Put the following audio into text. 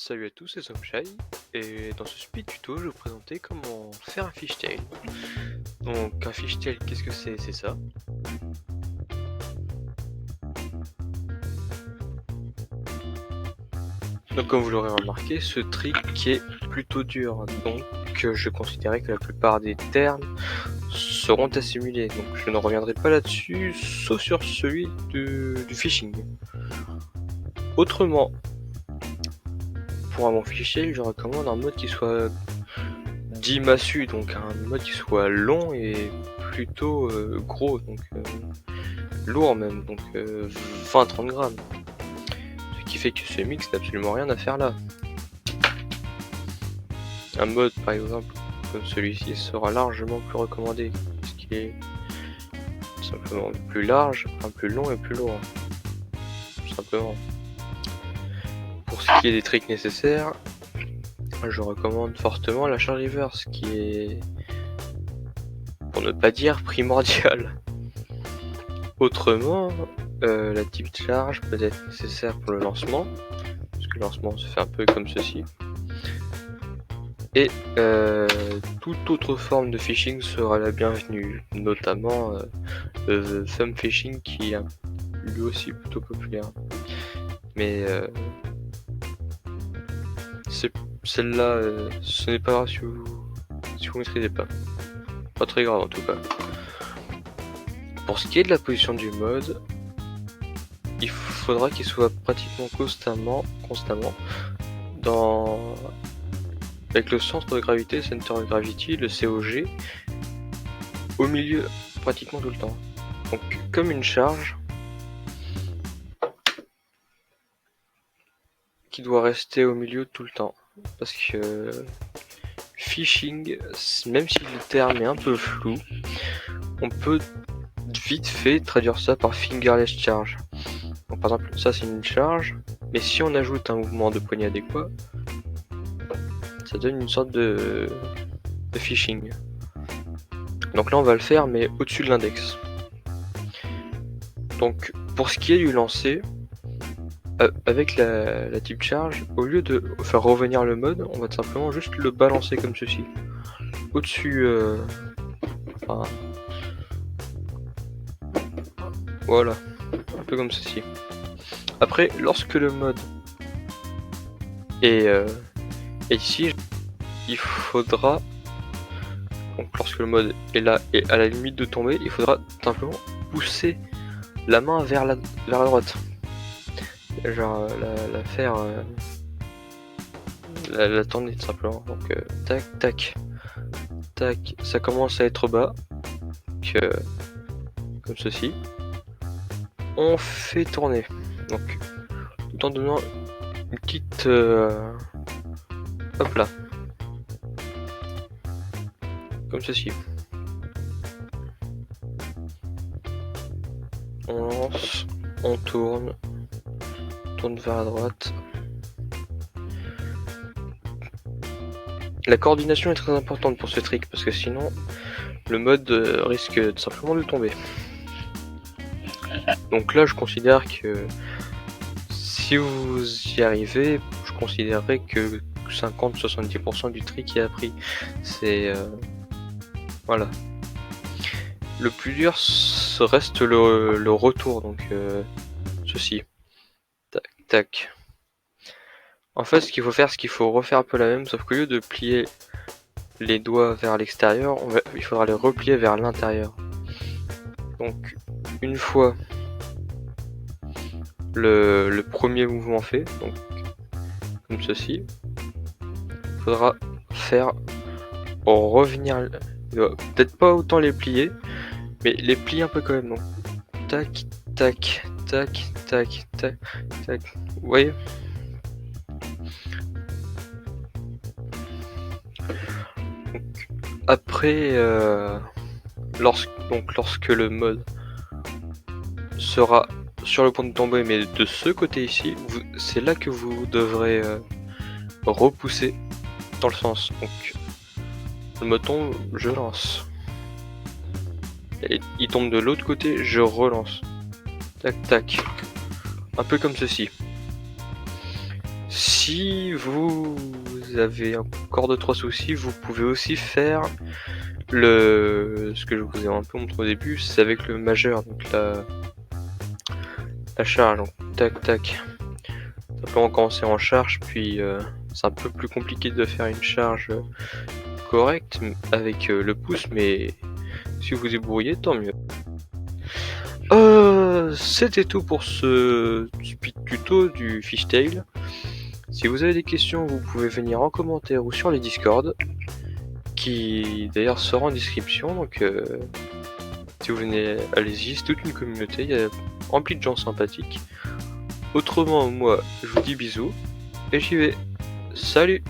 Salut à tous, c'est Somshai, et dans ce speed tuto, je vais vous présenter comment faire un fishtail. Donc un fishtail, qu'est-ce que c'est? C'est ça. Donc comme vous l'aurez remarqué, ce trick est plutôt dur, donc je considérais que la plupart des termes seront assimilés, donc je ne reviendrai pas là-dessus, sauf sur celui du fishing. Autrement, pour un bon fishtail, je recommande un mode qui soit dit massu, donc un mode qui soit long et plutôt gros, donc lourd même, donc 20-30 grammes. Ce qui fait que ce mix n'a absolument rien à faire là. Un mode par exemple comme celui-ci sera largement plus recommandé, parce qu'il est tout simplement plus large, un plus long et plus lourd. Tout simplement. Pour ce qui est des tricks nécessaires, je recommande fortement la charge reverse, qui est, pour ne pas dire, primordiale. Autrement, la type charge peut être nécessaire pour le lancement, parce que le lancement se fait un peu comme ceci. Et toute autre forme de phishing sera la bienvenue, notamment le thumb phishing qui est lui aussi plutôt populaire. Mais celle-là, ce n'est pas grave si vous maîtrisez pas. Pas très grave en tout cas. Pour ce qui est de la position du mode, il faudra qu'il soit pratiquement constamment avec le centre de gravité, center of gravity, le COG, au milieu pratiquement tout le temps. Donc comme une charge qui doit rester au milieu tout le temps. Parce que phishing, même si le terme est un peu flou, on peut vite fait traduire ça par fingerless charge. Donc, par exemple, ça c'est une charge, mais si on ajoute un mouvement de poignet adéquat, ça donne une sorte de phishing. Donc là on va le faire, mais au-dessus de l'index. Donc pour ce qui est du lancer, avec la type charge, au lieu de faire revenir le mode, on va tout simplement juste le balancer comme ceci. Au-dessus, enfin, voilà, un peu comme ceci. Après, lorsque le mode est ici, il faudra, donc lorsque le mode est là et à la limite de tomber, il faudra simplement pousser la main vers la droite. Genre la faire la tourner tout simplement. Donc tac tac tac, ça commence à être bas, comme ceci. On fait tourner, donc tout en donnant une petite hop là, comme ceci. On lance, on tourne vers la droite. La coordination est très importante pour ce trick, parce que sinon le mode risque tout simplement de tomber. Donc là je considère que si vous y arrivez, je considérerais que 50-70% du trick est appris. C'est voilà. Le plus dur reste le retour, donc ceci. Tac tac. En fait, ce qu'il faut faire, c'est qu'il faut refaire un peu la même, sauf qu'au lieu de plier les doigts vers l'extérieur, il faudra les replier vers l'intérieur. Donc, une fois le premier mouvement fait, donc comme ceci, il faudra faire revenir, peut-être pas autant les plier, mais les plier un peu quand même. Donc, tac, tac, tac, tac, tac, tac. Vous voyez ? Après, lorsque le mode sera sur le point de tomber, mais de ce côté ici, c'est là que vous devrez repousser dans le sens. Donc, le mode tombe, je lance. Et il tombe de l'autre côté, je relance. Tac tac. Un peu comme ceci. Si si vous avez encore d'autres soucis, vous pouvez aussi faire ce que je vous ai un peu montré au début, c'est avec le majeur, donc la charge, donc tac tac. Simplement quand c'est en charge, puis c'est un peu plus compliqué de faire une charge correcte avec le pouce, mais si vous vous débrouillez, tant mieux. C'était tout pour ce speed tuto du Fishtail. Si vous avez des questions, vous pouvez venir en commentaire ou sur les Discord, qui d'ailleurs sera en description, donc si vous venez, allez-y, c'est toute une communauté, il y a rempli de gens sympathiques. Autrement, moi, je vous dis bisous, et j'y vais. Salut!